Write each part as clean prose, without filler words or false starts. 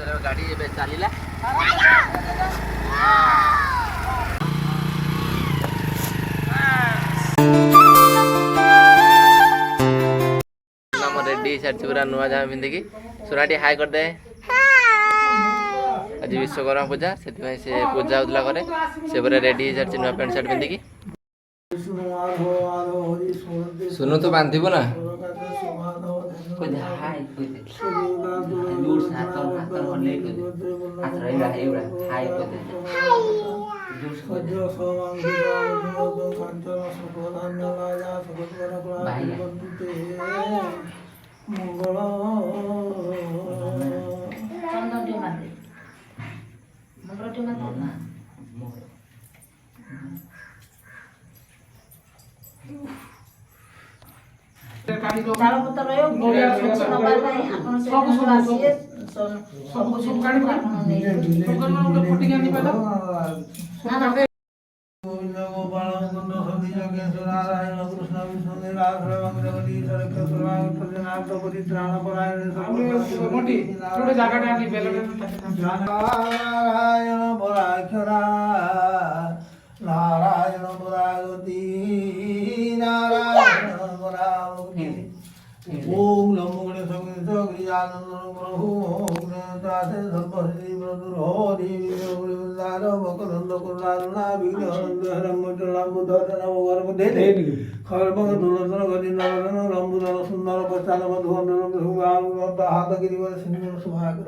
गाड़ी ए चलला रेडी सारी पूरा नुआ जामा पिंधिकी सुनाटी हाई करदे आज विश्वकर्मा पूजा से पूजा होता करे से पूरा रेडी सारी नुआ पैंट सार्ट पिंधिकी सुनु तो बांधिबो ना नारायण परागति नारायण परागति ओम नमो गणेश गजानन प्रभु ओम दासे सर्वश्री प्रदुरोधि विदार मकरंद कुलारुणा विघ्नहरम मंडलम बुद्धरम खर्मग दुलधन गति नरन रंबुदन सुंदर बचान मधुवंदन भुवाम हाथ गिरिवर सिंह सुभाकर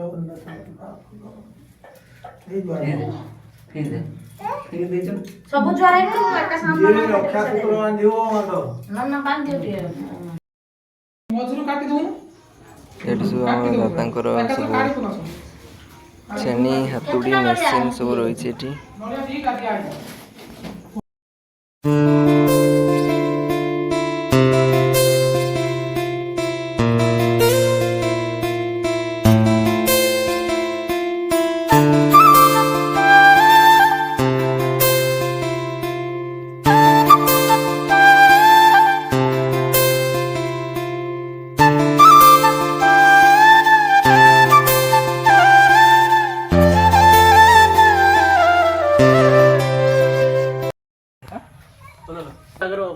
सब ज्वार है तो का सामान रक्षा सूत्र बांधियो मत ना ना बांधियो टिए मजूर काटी दऊ एठी सब हमर दातांकर सब छेनी हातुडी मशीन सब रही छै एठी नडिया दी काटी आइ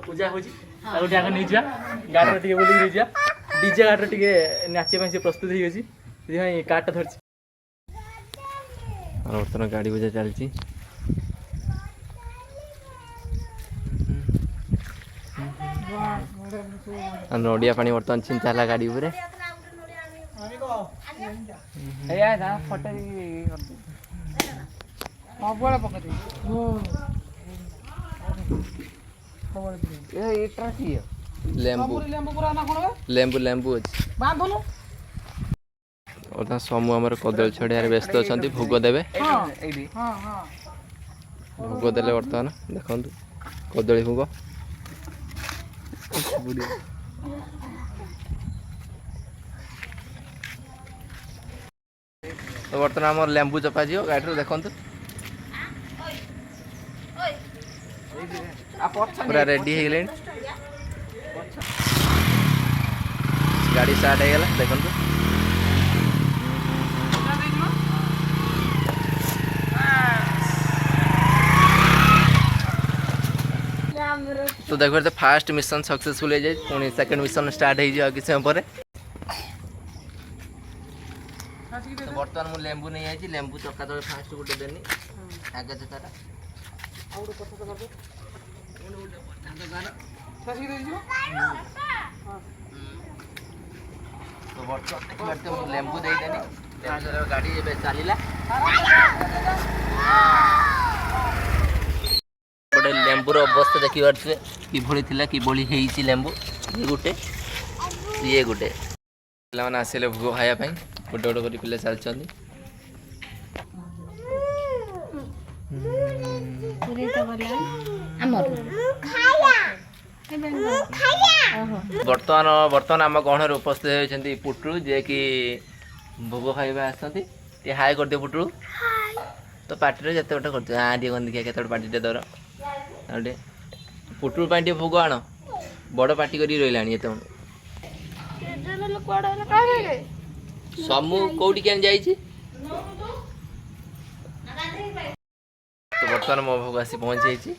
पूजा हो आगे नहीं जा गाड़ी टे बोल जा डीजे गाड़ी टे नाचे से प्रस्तुत हो कार्ड धर बर्तमान गाड़ी पूजा चलती नड़िया पानी बर्तमान चिंता है गाड़ी पूरे लेंबू लेंबू लेंबू अच्छे समूह आम कदली छड़ियार व्यस्त अच्छा भोग देवे भोग देले बर्तमान देखु कदली भोग तो बर्तमान आम लेंबू चपा जी गाड़ी देखु पूरा रेडी हो गले गाड़ी स्टार्ट हो गला देखो तो देखो तो फास्ट मिशन सक्सेसफुल हो जाए पुणी सेकंड मिशन स्टार्ट हो जाए किसी समय पर तो बर्तमान मुझे लेंबू नहीं आई लेंबू चक्का तो फास्ट गोटे देनी आगे से तारा तो बर्तमान लेंबू दे देनी गाड़ी ए चलला गोटे लेंबूर अवस्था देखी पारे कि लेंबू ये गोटे पे आसिले भोग खावाई गोटे गोटे कर पिला चलती बर्तमान आम गहण उपस्थित होती पुटू जे कि भोग खाଇବା आसती हाई कर दियो पुटू तो पार्टी जिते गोटे कर हाँ टे देखिए केते पार्टी दर पुटू पाई भोग आण बड़ पार्टी कर रहा समू कौटी क्या जाइए तो बर्तमान मो भोग आसी पहुँच जाइए।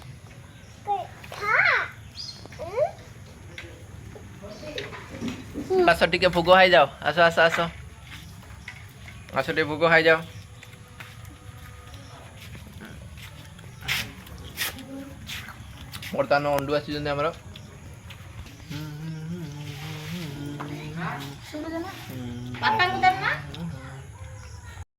आस टिके भोग हाई जाओ, आस आस आस आस टे भोग हाई जाओ। बर्तमान अंडू आसी आमर ବାପାଙ୍କୁ ଦେବୁ ନା